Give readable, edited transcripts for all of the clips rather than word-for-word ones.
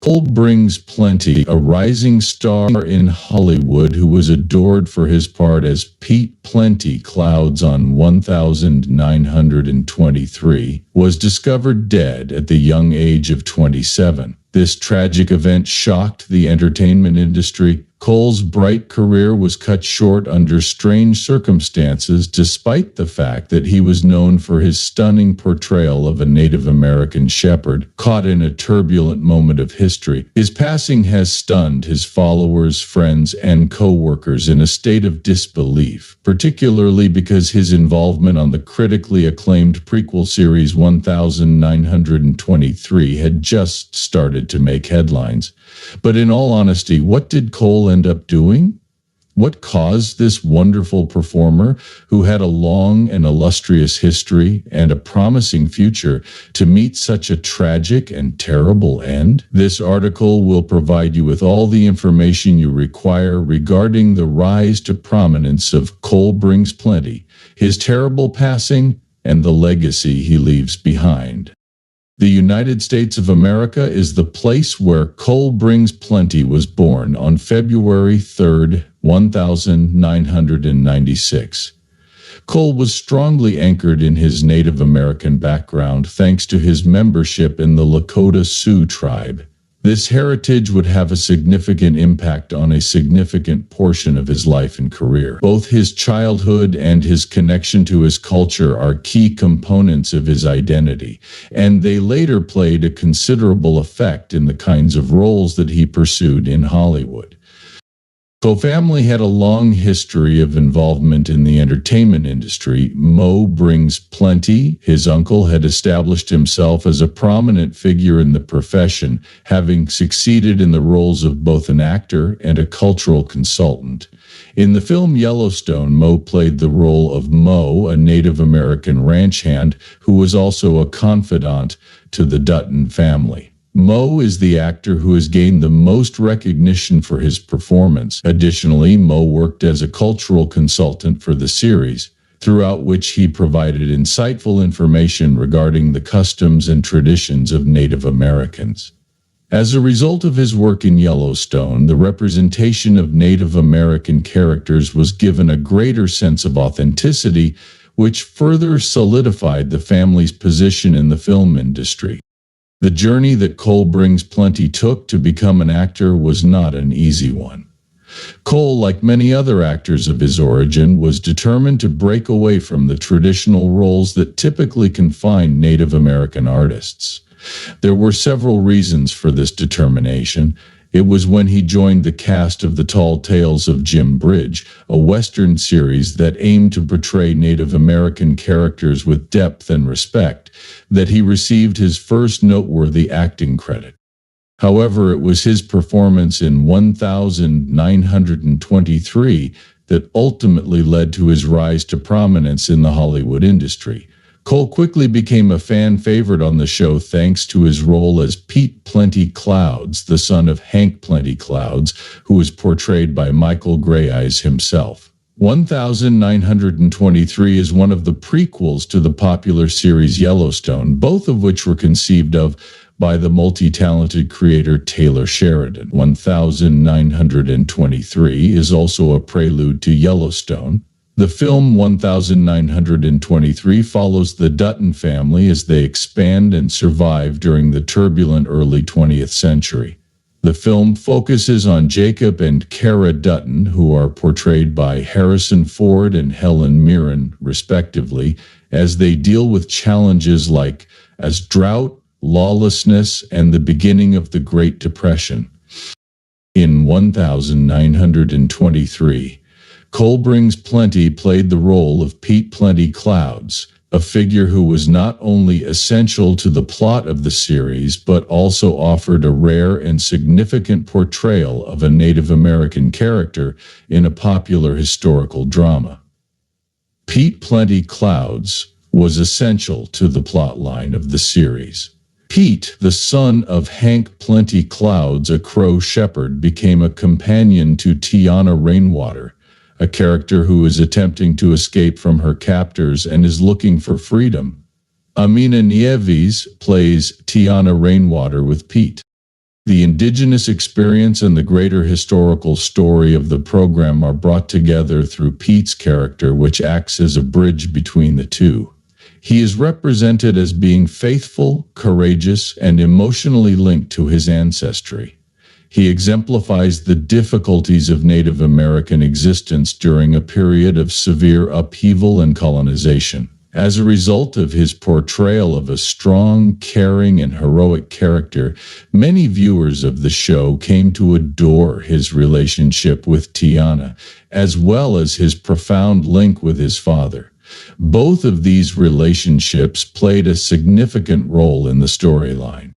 Cole brings plenty, a rising star in Hollywood who was adored for his part as Pete Plenty Clouds on 1923, was discovered dead at the young age of 27. This tragic event shocked the entertainment industry. Cole's bright career was cut short under strange circumstances, despite the fact that he was known for his stunning portrayal of a Native American shepherd caught in a turbulent moment of history. His passing has stunned his followers, friends, and coworkers in a state of disbelief, particularly because his involvement on the critically acclaimed prequel series 1923 had just started to make headlines. But in all honesty, what did Cole end up doing? What caused this wonderful performer, who had a long and illustrious history and a promising future, to meet such a tragic and terrible end? This article will provide you with all the information you require regarding the rise to prominence of Cole Brings Plenty, his terrible passing, and the legacy he leaves behind. The United States of America is the place where Cole Brings Plenty was born on February 3, 1996. Cole was strongly anchored in his Native American background thanks to his membership in the Lakota Sioux tribe. This heritage would have a significant impact on a significant portion of his life and career. Both his childhood and his connection to his culture are key components of his identity, and they later played a considerable effect in the kinds of roles that he pursued in Hollywood. Cole's family had a long history of involvement in the entertainment industry. Mo Brings Plenty, his uncle, had established himself as a prominent figure in the profession, having succeeded in the roles of both an actor and a cultural consultant. In the film Yellowstone, Mo played the role of Mo, a Native American ranch hand who was also a confidant to the Dutton family. Mo is the actor who has gained the most recognition for his performance. Additionally, Mo worked as a cultural consultant for the series, throughout which he provided insightful information regarding the customs and traditions of Native Americans. As a result of his work in Yellowstone, the representation of Native American characters was given a greater sense of authenticity, which further solidified the family's position in the film industry. The journey that Cole Brings Plenty took to become an actor was not an easy one. Cole, like many other actors of his origin, was determined to break away from the traditional roles that typically confine Native American artists. There were several reasons for this determination. It was when he joined the cast of The Tall Tales of Jim Bridge, a Western series that aimed to portray Native American characters with depth and respect, that he received his first noteworthy acting credit. However, it was his performance in 1923 that ultimately led to his rise to prominence in the Hollywood industry. Cole quickly became a fan favorite on the show thanks to his role as Pete Plenty Clouds, the son of Hank Plenty Clouds, who was portrayed by Michael Greyeyes himself. 1923 is one of the prequels to the popular series Yellowstone, both of which were conceived of by the multi-talented creator Taylor Sheridan. 1923 is also a prelude to Yellowstone. The film 1923 follows the Dutton family as they expand and survive during the turbulent early 20th century. The film focuses on Jacob and Kara Dutton, who are portrayed by Harrison Ford and Helen Mirren, respectively, as they deal with challenges like drought, lawlessness, and the beginning of the Great Depression. In 1923, Cole Brings Plenty played the role of Pete Plenty Clouds, a figure who was not only essential to the plot of the series but also offered a rare and significant portrayal of a Native American character in a popular historical drama. Pete Plenty Clouds was essential to the plotline of the series. Pete, the son of Hank Plenty Clouds, a Crow shepherd, became a companion to Tiana Rainwater, a character who is attempting to escape from her captors and is looking for freedom. Amina Nieves plays Tiana Rainwater with Pete. The indigenous experience and the greater historical story of the program are brought together through Pete's character, which acts as a bridge between the two. He is represented as being faithful, courageous, and emotionally linked to his ancestry. He exemplifies the difficulties of Native American existence during a period of severe upheaval and colonization. As a result of his portrayal of a strong, caring, and heroic character, many viewers of the show came to adore his relationship with Tiana, as well as his profound link with his father. Both of these relationships played a significant role in the storyline.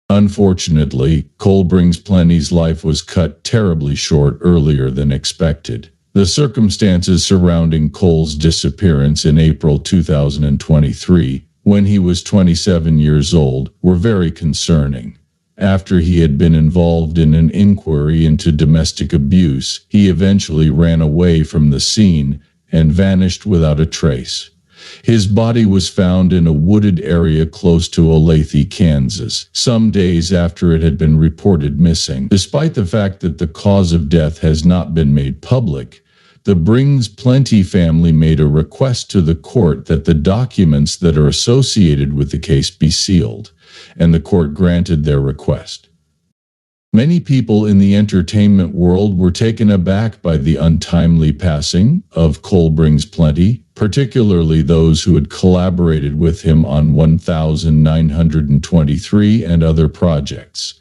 Unfortunately, Cole Brings Plenty's life was cut terribly short earlier than expected. The circumstances surrounding Cole's disappearance in April 2023, when he was 27 years old, were very concerning. After he had been involved in an inquiry into domestic abuse, he eventually ran away from the scene and vanished without a trace. His body was found in a wooded area close to Olathe, Kansas, some days after it had been reported missing. Despite the fact that the cause of death has not been made public, the Brings Plenty family made a request to the court that the documents that are associated with the case be sealed, and the court granted their request. Many people in the entertainment world were taken aback by the untimely passing of Cole Brings Plenty, particularly those who had collaborated with him on 1923 and other projects.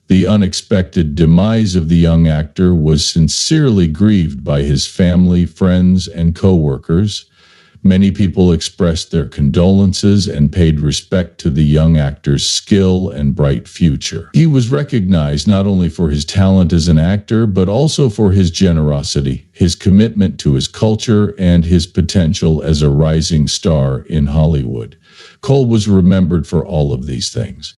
The unexpected demise of the young actor was sincerely grieved by his family, friends, and coworkers. Many people expressed their condolences and paid respect to the young actor's skill and bright future. He was recognized not only for his talent as an actor, but also for his generosity, his commitment to his culture, and his potential as a rising star in Hollywood. Cole was remembered for all of these things.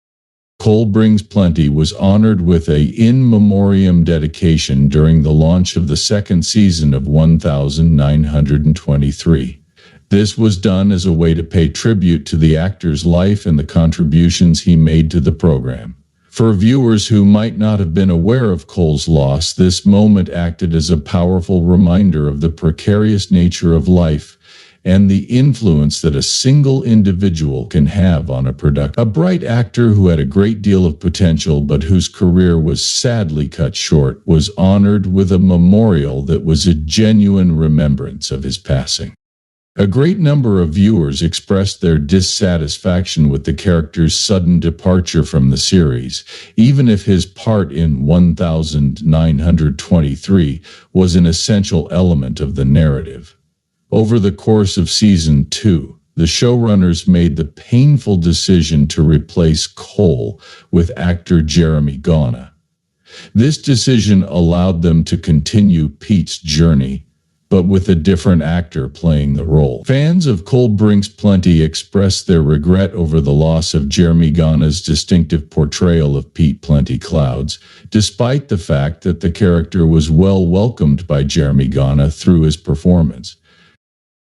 Cole Brings Plenty was honored with a in memoriam dedication during the launch of the second season of 1923. This was done as a way to pay tribute to the actor's life and the contributions he made to the program. For viewers who might not have been aware of Cole's loss, this moment acted as a powerful reminder of the precarious nature of life and the influence that a single individual can have on a production. A bright actor who had a great deal of potential but whose career was sadly cut short was honored with a memorial that was a genuine remembrance of his passing. A great number of viewers expressed their dissatisfaction with the character's sudden departure from the series, even if his part in 1923 was an essential element of the narrative. Over the course of Season 2, the showrunners made the painful decision to replace Cole with actor Jeremy Gauna. This decision allowed them to continue Pete's journey, but with a different actor playing the role. Fans of Cole Brings Plenty expressed their regret over the loss of Jeremy Gauna's distinctive portrayal of Pete Plenty Clouds, despite the fact that the character was well welcomed by Jeremy Gauna through his performance.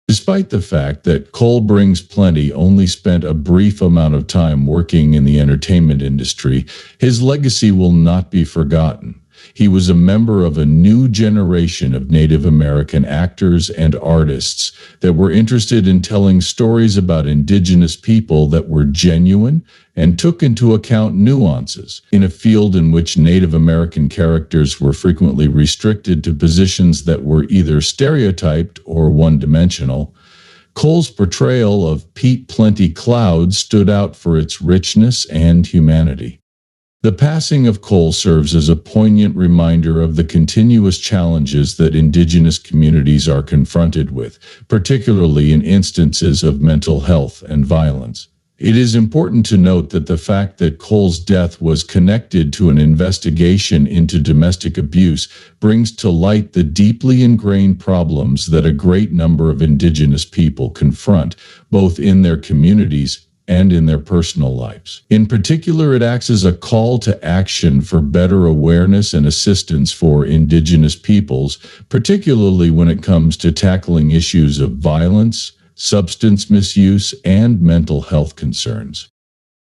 Despite the fact that Cole Brings Plenty only spent a brief amount of time working in the entertainment industry, his legacy will not be forgotten. He was a member of a new generation of Native American actors and artists that were interested in telling stories about indigenous people that were genuine and took into account nuances. In a field in which Native American characters were frequently restricted to positions that were either stereotyped or one-dimensional, Cole's portrayal of Pete Plenty Clouds stood out for its richness and humanity. The passing of Cole serves as a poignant reminder of the continuous challenges that indigenous communities are confronted with, particularly in instances of mental health and violence. It is important to note that the fact that Cole's death was connected to an investigation into domestic abuse brings to light the deeply ingrained problems that a great number of indigenous people confront, both in their communities and in their personal lives. In particular, it acts as a call to action for better awareness and assistance for indigenous peoples, particularly when it comes to tackling issues of violence, substance misuse, and mental health concerns.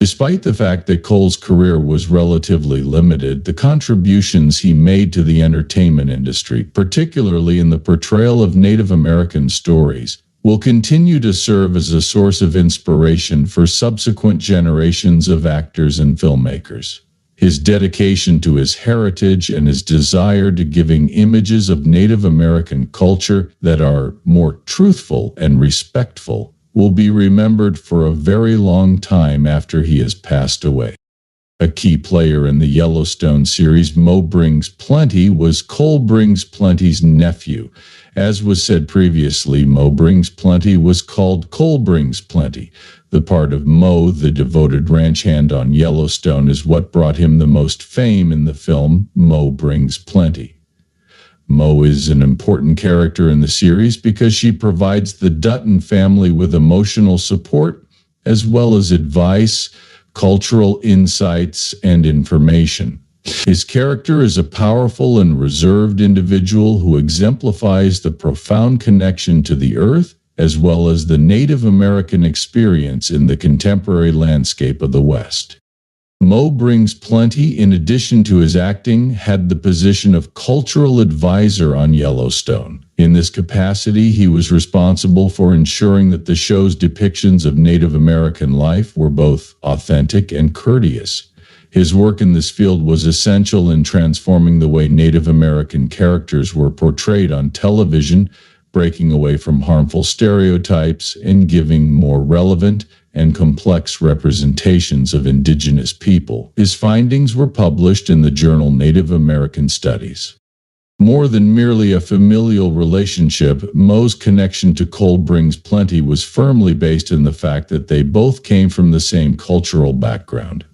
Despite the fact that Cole's career was relatively limited, the contributions he made to the entertainment industry, particularly in the portrayal of Native American stories, will continue to serve as a source of inspiration for subsequent generations of actors and filmmakers. His dedication to his heritage and his desire to giving images of Native American culture that are more truthful and respectful will be remembered for a very long time after he has passed away. A key player in the Yellowstone series Mo Brings Plenty was Cole Brings Plenty's nephew. As was said previously, Mo Brings Plenty was called Cole Brings Plenty. The part of Mo, the devoted ranch hand on Yellowstone, is what brought him the most fame in the film Mo Brings Plenty. Mo is an important character in the series because she provides the Dutton family with emotional support as well as advice, cultural insights, and information. His character is a powerful and reserved individual who exemplifies the profound connection to the earth as well as the Native American experience in the contemporary landscape of the West. Mo Brings Plenty, in addition to his acting, had the position of cultural advisor on Yellowstone. In this capacity, he was responsible for ensuring that the show's depictions of Native American life were both authentic and courteous. His work in this field was essential in transforming the way Native American characters were portrayed on television, breaking away from harmful stereotypes and giving more relevant and complex representations of indigenous people. His findings were published in the journal Native American Studies. More than merely a familial relationship, Mo's connection to Cole Brings Plenty was firmly based in the fact that they both came from the same cultural background.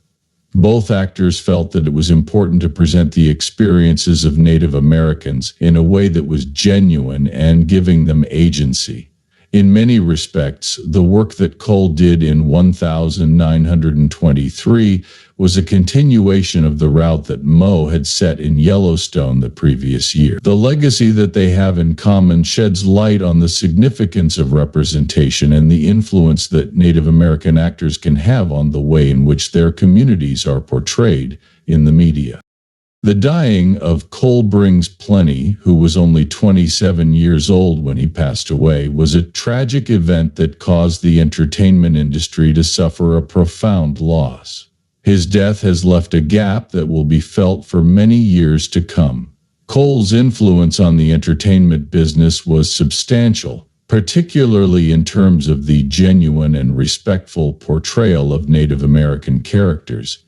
Both actors felt that it was important to present the experiences of Native Americans in a way that was genuine and giving them agency. In many respects, the work that Cole did in 1923 was a continuation of the route that Mo had set in Yellowstone the previous year. The legacy that they have in common sheds light on the significance of representation and the influence that Native American actors can have on the way in which their communities are portrayed in the media. The dying of Cole Brings Plenty, who was only 27 years old when he passed away, was a tragic event that caused the entertainment industry to suffer a profound loss. His death has left a gap that will be felt for many years to come. Cole's influence on the entertainment business was substantial, particularly in terms of the genuine and respectful portrayal of Native American characters.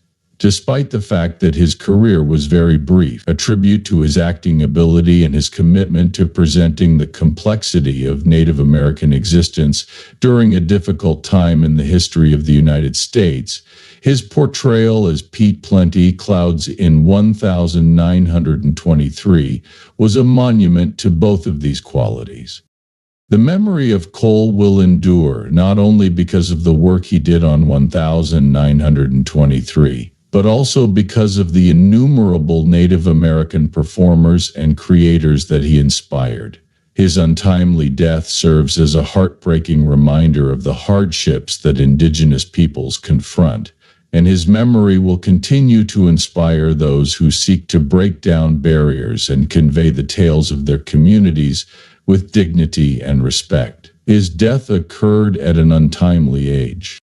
Despite the fact that his career was very brief, a tribute to his acting ability and his commitment to presenting the complexity of Native American existence during a difficult time in the history of the United States, his portrayal as Pete Plenty Clouds in 1923 was a monument to both of these qualities. The memory of Cole will endure not only because of the work he did on 1923, but also because of the innumerable Native American performers and creators that he inspired. His untimely death serves as a heartbreaking reminder of the hardships that indigenous peoples confront, and his memory will continue to inspire those who seek to break down barriers and convey the tales of their communities with dignity and respect. His death occurred at an untimely age.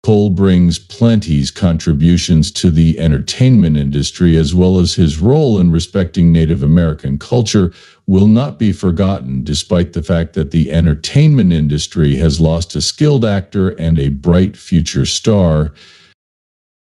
Cole Brings Plenty's contributions to the entertainment industry, as well as his role in respecting Native American culture, will not be forgotten, despite the fact that the entertainment industry has lost a skilled actor and a bright future star.